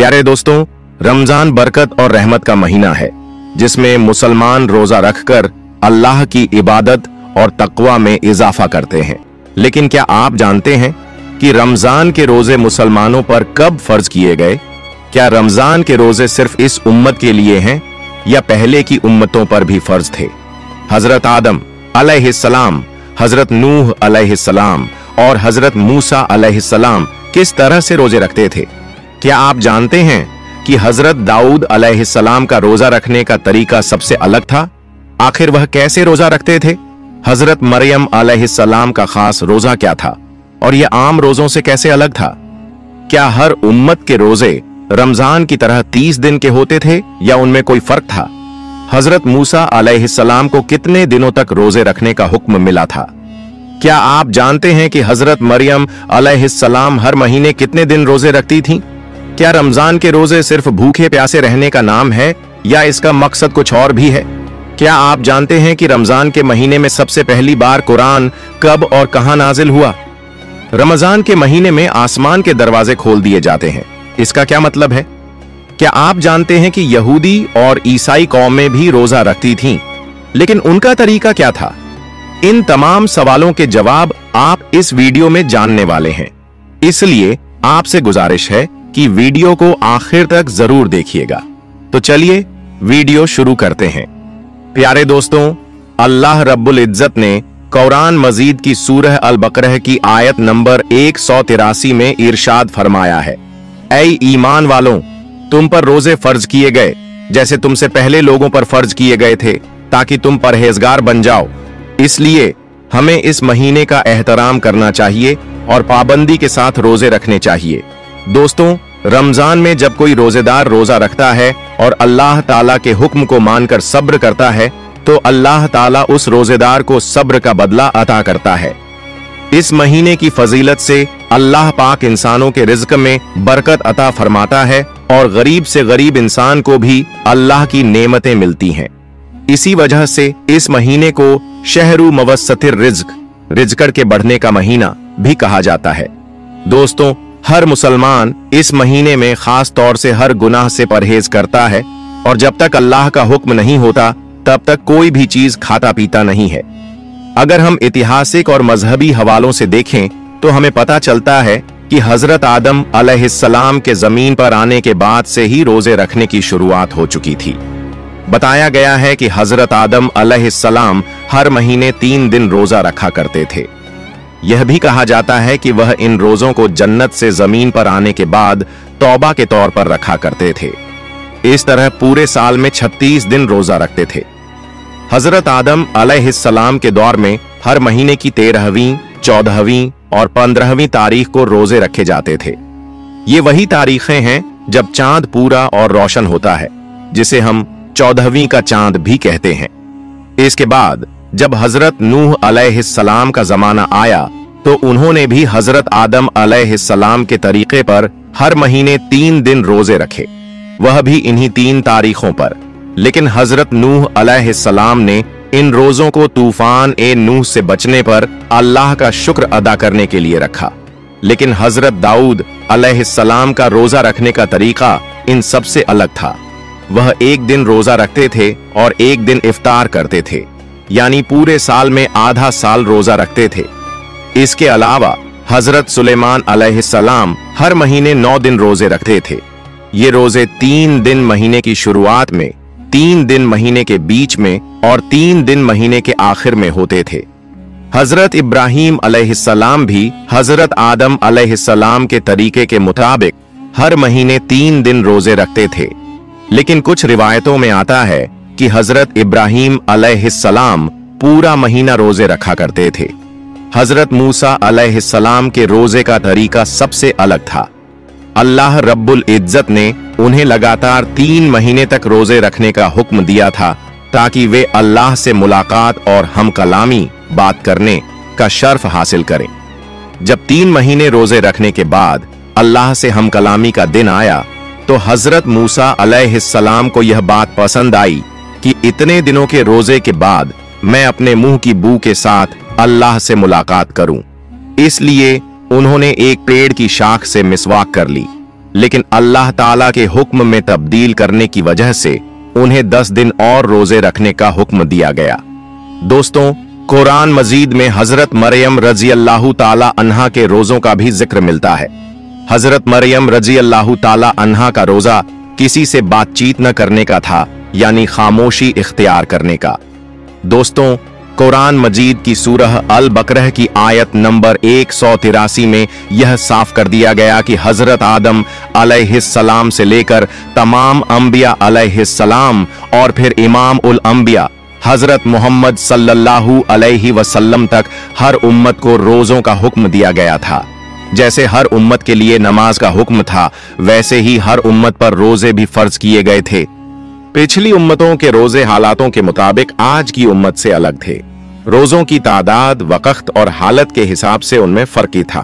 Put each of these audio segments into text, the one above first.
प्यारे दोस्तों, रमजान बरकत और रहमत का महीना है जिसमें मुसलमान रोजा रखकर अल्लाह की इबादत और तकवा में इजाफा करते हैं। लेकिन क्या आप जानते हैं कि रमजान के रोजे मुसलमानों पर कब फर्ज किए गए? क्या रमजान के रोजे सिर्फ इस उम्मत के लिए हैं या पहले की उम्मतों पर भी फर्ज थे? हजरत आदम अलैहिस्सलाम, हजरत नूह अलैहिस्सलाम और हजरत मूसा अलैहिस्सलाम किस तरह से रोजे रखते थे? क्या आप जानते हैं कि हजरत दाऊद अलैहिस्सलाम का रोजा रखने का तरीका सबसे अलग था? आखिर वह कैसे रोजा रखते थे? हजरत मरियम अलैहिस्सलाम का खास रोजा क्या था और यह आम रोजों से कैसे अलग था? क्या हर उम्मत के रोजे रमजान की तरह 30 दिन के होते थे या उनमें कोई फर्क था? हजरत मूसा अलैहिस्सलाम को कितने दिनों तक रोजे रखने का हुक्म मिला था? क्या आप जानते हैं कि हजरत मरियम अलैहिस्सलाम हर महीने कितने दिन रोजे रखती थीं? क्या रमजान के रोजे सिर्फ भूखे प्यासे रहने का नाम है या इसका मकसद कुछ और भी है? क्या आप जानते हैं कि रमजान के महीने में सबसे पहली बार कुरान कब और कहां नाजिल हुआ? रमजान के महीने में आसमान के दरवाजे खोल दिए जाते हैं। इसका क्या मतलब है? क्या आप जानते हैं कि यहूदी और ईसाई कौमें भी रोजा रखती थीं, लेकिन उनका तरीका क्या था? इन तमाम सवालों के जवाब आप इस वीडियो में जानने वाले हैं, इसलिए आपसे गुजारिश है कि वीडियो को आखिर तक जरूर देखिएगा। तो चलिए वीडियो शुरू करते हैं। प्यारे दोस्तों, अल्लाह रब्बुल इज्जत ने कुरान मजीद की सूरह अल बकरह की आयत नंबर 183 में इरशाद फरमाया है, ऐ ईमान वालों, तुम पर रोजे फर्ज किए गए जैसे तुमसे पहले लोगों पर फर्ज किए गए थे, ताकि तुम परहेजगार बन जाओ। इसलिए हमें इस महीने का एहतराम करना चाहिए और पाबंदी के साथ रोजे रखने चाहिए। दोस्तों, रमजान में जब कोई रोजेदार रोजा रखता है और अल्लाह ताला के हुक्म को मानकर सब्र करता है तो अल्लाह ताला उस रोजेदार को सब्र का बदला अता करता है। इस महीने की फजीलत से अल्लाह पाक इंसानों के रिज्क में बरकत अता फरमाता है और गरीब से गरीब इंसान को भी अल्लाह की नेमतें मिलती हैं। इसी वजह से इस महीने को शहरु मवस्सतिर रिज्क, रिज्क के बढ़ने का महीना भी कहा जाता है। दोस्तों, हर मुसलमान इस महीने में खास तौर से हर गुनाह से परहेज करता है और जब तक अल्लाह का हुक्म नहीं होता तब तक कोई भी चीज खाता पीता नहीं है। अगर हम ऐतिहासिक और मजहबी हवालों से देखें तो हमें पता चलता है कि हजरत आदम अलैहिस्सलाम के जमीन पर आने के बाद से ही रोजे रखने की शुरुआत हो चुकी थी। बताया गया है कि हजरत आदम अलैहिस्सलाम हर महीने 3 दिन रोजा रखा करते थे। यह भी कहा जाता है कि वह इन रोजों को जन्नत से जमीन पर आने के बाद तौबा के तौर पर रखा करते थे। इस तरह पूरे साल में 36 दिन रोजा रखते थे। हजरत आदम अलैहिस्सलाम के दौर में हर महीने की 13वीं, 14वीं और 15वीं तारीख को रोजे रखे जाते थे। ये वही तारीखें हैं जब चांद पूरा और रोशन होता है, जिसे हम 14वीं का चांद भी कहते हैं। इसके बाद जब हजरत नूह अलैहिस्सलाम का जमाना आया तो उन्होंने भी हजरत आदम अलैहिस्सलाम के तरीके पर हर महीने 3 दिन रोजे रखे, वह भी इन्हीं 3 तारीखों पर। लेकिन हजरत नूह अलैहिस्सलाम ने इन रोजों को तूफान ए नूह से बचने पर अल्लाह का शुक्र अदा करने के लिए रखा। लेकिन हजरत दाऊद अलैहिस्सलाम का रोजा रखने का तरीका इन सबसे अलग था। वह 1 दिन रोजा रखते थे और 1 दिन इफ्तार करते थे, यानी पूरे साल में आधा साल रोजा रखते थे। इसके अलावा हजरत सुलेमान अलैहिस्सलाम हर महीने 9 दिन रोजे रखते थे। ये रोजे 3 दिन महीने की शुरुआत में, 3 दिन महीने के बीच में और 3 दिन महीने के आखिर में होते थे। हजरत इब्राहीम अलैहिस्सलाम भी हजरत आदम अलैहिस्सलाम के तरीके के मुताबिक हर महीने 3 दिन रोजे रखते थे। लेकिन कुछ रिवायतों में आता है कि हजरत इब्राहीम अलैहिस्सलाम पूरा महीना रोजे रखा करते थे। हजरत मूसा अलैहिस्सलाम के रोजे का तरीका सबसे अलग था। अल्लाह रब्बुल इज्जत ने उन्हें लगातार 3 महीने तक रोजे रखने का हुक्म दिया था ताकि वे अल्लाह से मुलाकात और हम कलामी बात करने का शर्फ हासिल करें। जब 3 महीने रोजे रखने के बाद अल्लाह से हम कलामी का दिन आया तो हजरत मूसा अलैहिस्सलाम को यह बात पसंद आई कि इतने दिनों के रोजे के बाद मैं अपने मुंह की बू के साथ अल्लाह से मुलाकात करूं। इसलिए उन्होंने एक पेड़ की शाख से मिसवाक कर ली। लेकिन अल्लाह ताला के हुक्म में तब्दील करने की वजह से उन्हें 10 दिन और रोजे रखने का हुक्म दिया गया। दोस्तों, कुरान मजीद में हजरत मरियम रजी अल्लाह ताला अन्हा के रोजों का भी जिक्र मिलता है। हजरत मरियम रजी अल्लाह ताला अन्हा का रोजा किसी से बातचीत न करने का था, यानी खामोशी इख्तियार करने का। दोस्तों, कुरान मजीद की सूरह अल बकरह की आयत नंबर 183 में यह साफ कर दिया गया कि हजरत आदम अलैहिस्सलाम से लेकर तमाम अंबिया अलैहिस्सलाम और फिर इमाम उल अंबिया हजरत मोहम्मद सल्लल्लाहु अलैहि वसल्लम तक हर उम्मत को रोजों का हुक्म दिया गया था। जैसे हर उम्मत के लिए नमाज का हुक्म था, वैसे ही हर उम्मत पर रोजे भी फर्ज किए गए थे। पिछली उम्मतों के रोजे हालातों के मुताबिक आज की उम्मत से अलग थे। रोजों की तादाद, वक्त और हालत के हिसाब से उनमें फर्क ही था।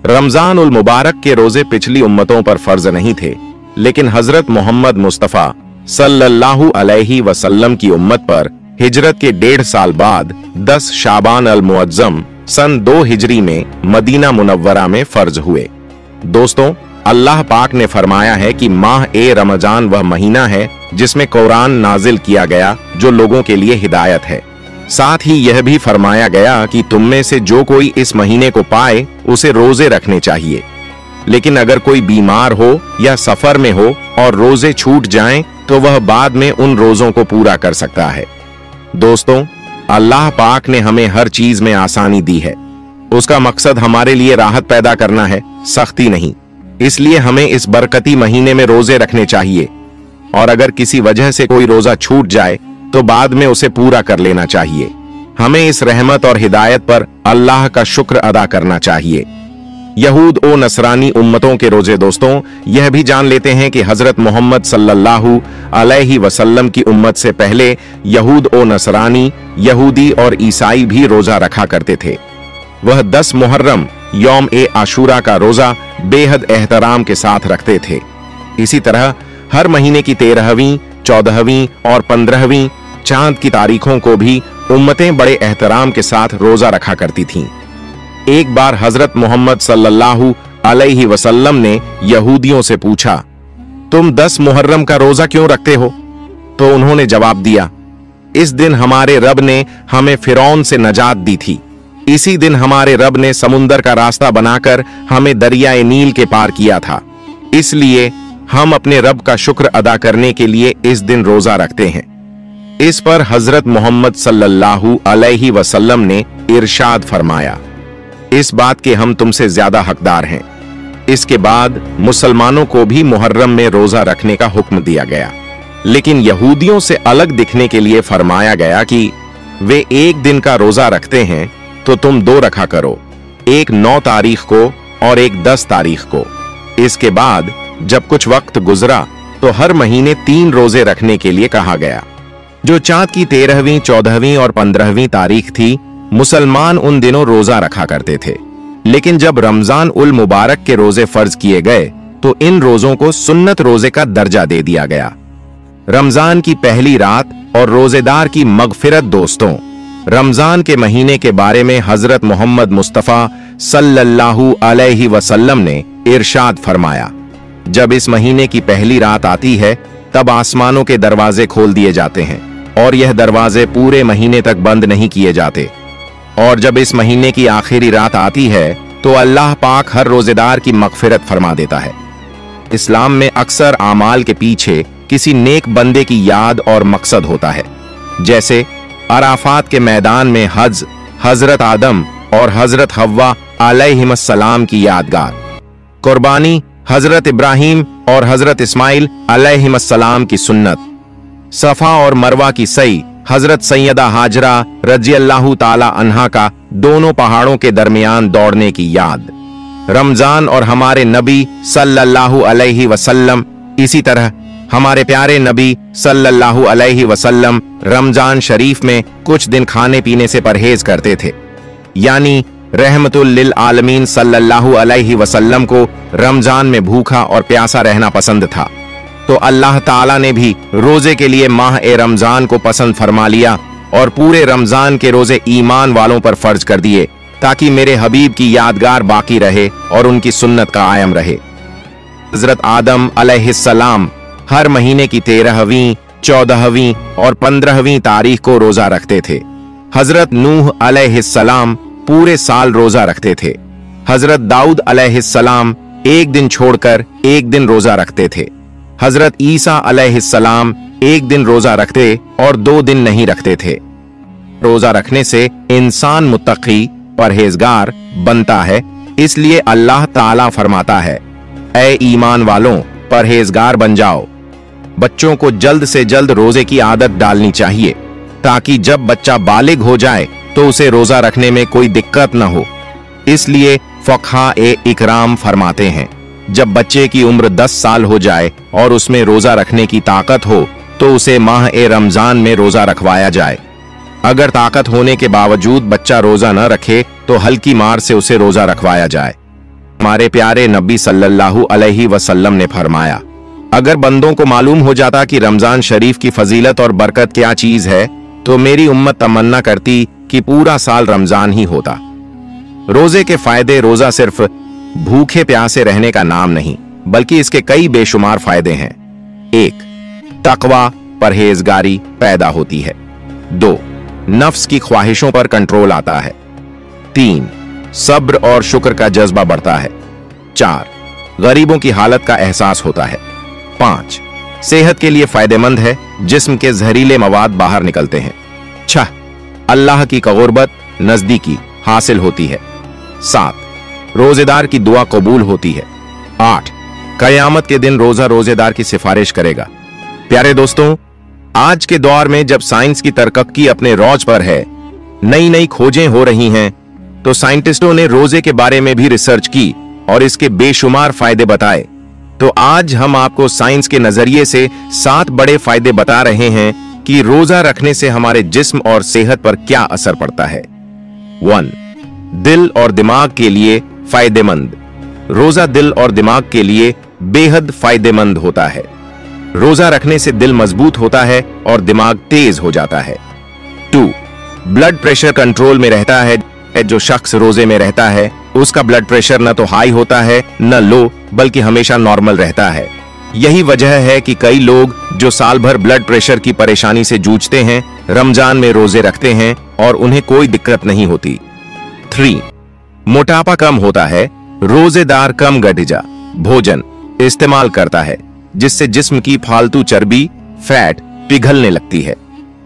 रमजान उल मुबारक के रोजे पिछली उम्मतों पर फर्ज नहीं थे, लेकिन हजरत मोहम्मद मुस्तफा सल्लल्लाहु अलैहि वसल्लम की उम्मत पर हिजरत के 1.5 साल बाद 10 शाबान अल मुअज्जम सन 2 हिजरी में मदीना मुनव्वरा में फर्ज हुए। दोस्तों, अल्लाह पाक ने फरमाया है कि माह ए रमजान वह महीना है जिसमें कुरान नाजिल किया गया, जो लोगों के लिए हिदायत है। साथ ही यह भी फरमाया गया कि तुम में से जो कोई इस महीने को पाए उसे रोजे रखने चाहिए, लेकिन अगर कोई बीमार हो या सफर में हो और रोजे छूट जाएं तो वह बाद में उन रोजों को पूरा कर सकता है। दोस्तों, अल्लाह पाक ने हमें हर चीज में आसानी दी है। उसका मकसद हमारे लिए राहत पैदा करना है, सख्ती नहीं। इसलिए हमें इस बरकती महीने में रोजे रखने चाहिए, और अगर किसी वजह से कोई रोजा छूट जाए तो बाद में उसे पूरा कर लेना चाहिए। हमें इस रहमत और हिदायत पर अल्लाह का शुक्र अदा करना चाहिए। यहूद ओ नसरानी उम्मतों के रोजे। दोस्तों, यह भी जान लेते हैं कि हजरत मोहम्मद सल्लल्लाहु अलैहि वसल्लम की उम्मत से पहले यहूद ओ नसरानी, यहूदी और ईसाई भी रोजा रखा करते थे। वह 10 मुहर्रम यौम ए आशूरा का रोजा बेहद एहतराम के साथ रखते थे। इसी तरह हर महीने की 13वीं, 14वीं और 15वीं चांद की तारीखों को भी उम्मतें बड़े एहतराम के साथ रोजा रखा करती थीं। एक बार हजरत मोहम्मद सल्लल्लाहु अलैहि वसल्लम ने यहूदियों से पूछा, तुम 10 मुहर्रम का रोजा क्यों रखते हो? तो उन्होंने जवाब दिया, इस दिन हमारे रब ने हमें फिरौन से नजात दी थी। इसी दिन हमारे रब ने समुंदर का रास्ता बनाकर हमें दरियाए नील के पार किया था। इसलिए हम अपने रब का शुक्र अदा करने के लिए इस दिन रोजा रखते हैं। इस पर हजरत मोहम्मद सल्लल्लाहु अलैहि वसल्लम ने इरशाद फरमाया, इस बात के हम तुमसे ज्यादा हकदार हैं। इसके बाद मुसलमानों को भी मुहर्रम में रोजा रखने का हुक्म दिया गया, लेकिन यहूदियों से अलग दिखने के लिए फरमाया गया कि वे एक दिन का रोजा रखते हैं तो तुम 2 रखा करो, एक 9 तारीख को और एक 10 तारीख को। इसके बाद जब कुछ वक्त गुजरा तो हर महीने 3 रोजे रखने के लिए कहा गया। जो चांद की 13वीं, 14वीं और 15वीं तारीख थी, मुसलमान उन दिनों रोजा रखा करते थे। लेकिन जब रमजान उल मुबारक के रोजे फर्ज किए गए तो इन रोजों को सुन्नत रोजे का दर्जा दे दिया गया। रमजान की पहली रात और रोजेदार की मगफिरत। दोस्तों, रमजान के महीने के बारे में हजरत मोहम्मद मुस्तफा सल्लल्लाहु अलैहि वसल्लम ने इरशाद फरमाया, जब इस महीने की पहली रात आती है तब आसमानों के दरवाजे खोल दिए जाते हैं और यह दरवाजे पूरे महीने तक बंद नहीं किए जाते। और जब इस महीने की आखिरी रात आती है तो अल्लाह पाक हर रोजेदार की मगफिरत फरमा देता है। इस्लाम में अक्सर आमाल के पीछे किसी नेक बंदे की याद और मकसद होता है, जैसे अराफात के मैदान में हज, हजरत आदम और हजरत हव्वा अलैहिस्सलाम की यादगार, कुर्बानी, हजरत इब्राहिम और हजरत इस्माइल अलैहिस्सलाम की सुन्नत, सफा और मरवा की सई, हजरत सैयदा हाजरा रज़ियल्लाहु ताला अन्हा का दोनों पहाड़ों के दरमियान दौड़ने की याद, रमजान और हमारे नबी सल्लल्लाहु अलैहि वसल्लम। इसी तरह हमारे प्यारे नबी सल्लल्लाहु अलैहि वसल्लम रमजान शरीफ में कुछ दिन खाने पीने से परहेज करते थे, यानी रहमतुल लिल आलमीन सल्लल्लाहु अलैहि वसल्लम को रमजान में भूखा और प्यासा रहना पसंद था। तो अल्लाह ताला ने भी रोजे के लिए माह ए रमजान को पसंद फरमा लिया और पूरे रमजान के रोजे ईमान वालों पर फर्ज कर दिए, ताकि मेरे हबीब की यादगार बाकी रहे और उनकी सुन्नत कायम रहे। हजरत आदम अलैहिस्सलाम हर महीने की 13वीं, 14वीं और 15वीं तारीख को रोजा रखते थे। हजरत नूह अलैहिस्सलाम पूरे साल रोजा रखते थे। हजरत दाऊद अलैहिस्सलाम एक दिन छोड़कर एक दिन रोजा रखते थे। हजरत ईसा अलैहिस्सलाम एक दिन रोजा रखते और 2 दिन नहीं रखते थे। रोजा रखने से इंसान मुत्तकी परहेजगार बनता है, इसलिए अल्लाह ताला फरमाता है, ऐ ईमान वालों परहेजगार बन जाओ। बच्चों को जल्द से जल्द रोजे की आदत डालनी चाहिए ताकि जब बच्चा बालिग हो जाए तो उसे रोजा रखने में कोई दिक्कत न हो। इसलिए फक़हा-ए-इकराम फरमाते हैं, जब बच्चे की उम्र 10 साल हो जाए और उसमें रोजा रखने की ताकत हो तो उसे माह-ए-रमजान में रोजा रखवाया जाए। अगर ताकत होने के बावजूद बच्चा रोजा न रखे तो हल्की मार से उसे रोजा रखवाया जाए। हमारे प्यारे नबी सल्लल्लाहु अलैहि वसल्लम ने फरमाया, अगर बंदों को मालूम हो जाता कि रमजान शरीफ की फजीलत और बरकत क्या चीज है तो मेरी उम्मत तमन्ना करती कि पूरा साल रमजान ही होता। रोजे के फायदे। रोजा सिर्फ भूखे प्यासे रहने का नाम नहीं बल्कि इसके कई बेशुमार फायदे हैं। 1. तकवा परहेजगारी पैदा होती है। 2. नफ्स की ख्वाहिशों पर कंट्रोल आता है। 3. सब्र और शुक्र का जज्बा बढ़ता है। 4. गरीबों की हालत का एहसास होता है। 5. सेहत के लिए फायदेमंद है, जिस्म के जहरीले मवाद बाहर निकलते हैं। 6. अल्लाह की क़ुर्बत नजदीकी हासिल होती है। 7. रोजेदार की दुआ कबूल होती है। 8. कयामत के दिन रोजा रोजेदार की सिफारिश करेगा। प्यारे दोस्तों, आज के दौर में जब साइंस की तरक्की अपने रौज पर है, नई नई खोजें हो रही हैं, तो साइंटिस्टों ने रोजे के बारे में भी रिसर्च की और इसके बेशुमार फायदे बताए। तो आज हम आपको साइंस के नजरिए से 7 बड़े फायदे बता रहे हैं कि रोजा रखने से हमारे जिस्म और सेहत पर क्या असर पड़ता है। 1. दिल और दिमाग के लिए फायदेमंद। रोजा दिल और दिमाग के लिए बेहद फायदेमंद होता है। रोजा रखने से दिल मजबूत होता है और दिमाग तेज हो जाता है। 2. ब्लड प्रेशर कंट्रोल में रहता है। जो शख्स रोजे में रहता है उसका ब्लड प्रेशर न तो हाई होता है न लो, बल्कि हमेशा नॉर्मल रहता है। यही वजह है कि कई लोग जो साल भर ब्लड प्रेशर की परेशानी से जूझते हैं, रमजान में रोजे रखते हैं और उन्हें कोई दिक्कत नहीं होती। 3. मोटापा कम होता है। रोजेदार कम गठिजा भोजन इस्तेमाल करता है, जिससे जिस्म की फालतू चर्बी फैट पिघलने लगती है।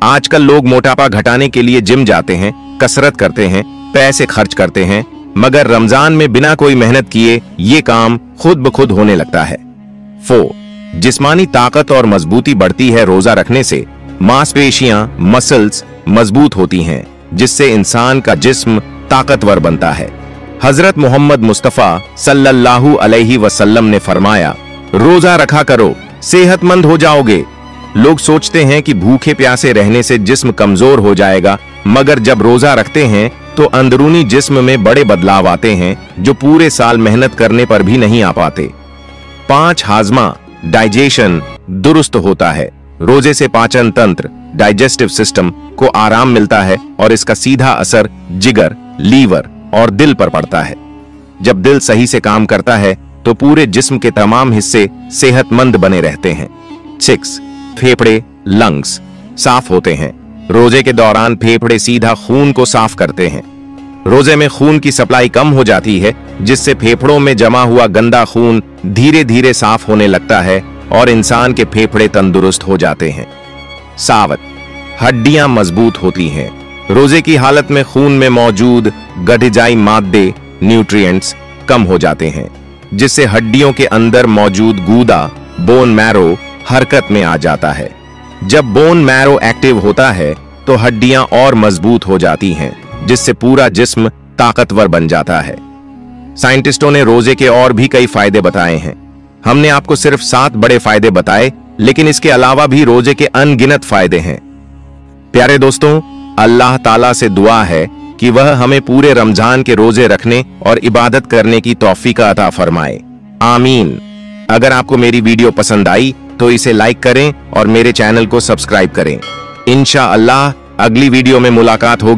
आजकल लोग मोटापा घटाने के लिए जिम जाते हैं, कसरत करते हैं, पैसे खर्च करते हैं, मगर रमजान में बिना कोई मेहनत किए ये काम खुद ब खुद होने लगता है। 4. जिस्मानी ताकत और मजबूती बढ़ती है। रोजा रखने से मांसपेशियां मसल्स मजबूत होती हैं, जिससे इंसान का जिस्म ताकतवर बनता है। हजरत मोहम्मद मुस्तफा सल्लल्लाहु अलैहि वसल्लम ने फरमाया, रोजा रखा करो, सेहतमंद हो जाओगे। लोग सोचते हैं कि भूखे प्यासे रहने से जिस्म कमजोर हो जाएगा, मगर जब रोजा रखते हैं तो अंदरूनी जिस्म में बड़े बदलाव आते हैं जो पूरे साल मेहनत करने पर भी नहीं आ पाते। 5. हाजमा डाइजेशन दुरुस्त होता है। रोजे से पाचन तंत्र डाइजेस्टिव सिस्टम को आराम मिलता है और इसका सीधा असर जिगर, लीवर और दिल पर पड़ता है। जब दिल सही से काम करता है तो पूरे जिस्म के तमाम हिस्से सेहतमंद बने रहते हैं। 6. फेफड़े लंग्स साफ होते हैं। रोजे के दौरान फेफड़े सीधा खून को साफ करते हैं। रोजे में खून की सप्लाई कम हो जाती है, जिससे फेफड़ों में जमा हुआ गंदा खून धीरे धीरे साफ होने लगता है और इंसान के फेफड़े तंदुरुस्त हो जाते हैं। 7. हड्डियां मजबूत होती हैं। रोजे की हालत में खून में मौजूद गठिजाई मादे न्यूट्रिएंट्स कम हो जाते हैं, जिससे हड्डियों के अंदर मौजूद गूदा बोन मैरो हरकत में आ जाता है। जब बोन मैरो एक्टिव होता है तो हड्डियां और मजबूत हो जाती हैं, जिससे पूरा जिस्म ताकतवर बन जाता है। साइंटिस्टों ने रोजे के और भी कई फायदे बताए हैं। हमने आपको सिर्फ 7 बड़े फायदे बताए, लेकिन इसके अलावा भी रोजे के अनगिनत फायदे हैं। प्यारे दोस्तों, अल्लाह ताला से दुआ है कि वह हमें पूरे रमजान के रोजे रखने और इबादत करने की तौफीक अता फरमाए। आमीन। अगर आपको मेरी वीडियो पसंद आई तो इसे लाइक करें और मेरे चैनल को सब्सक्राइब करें। इंशाअल्लाह अगली वीडियो में मुलाकात होगी।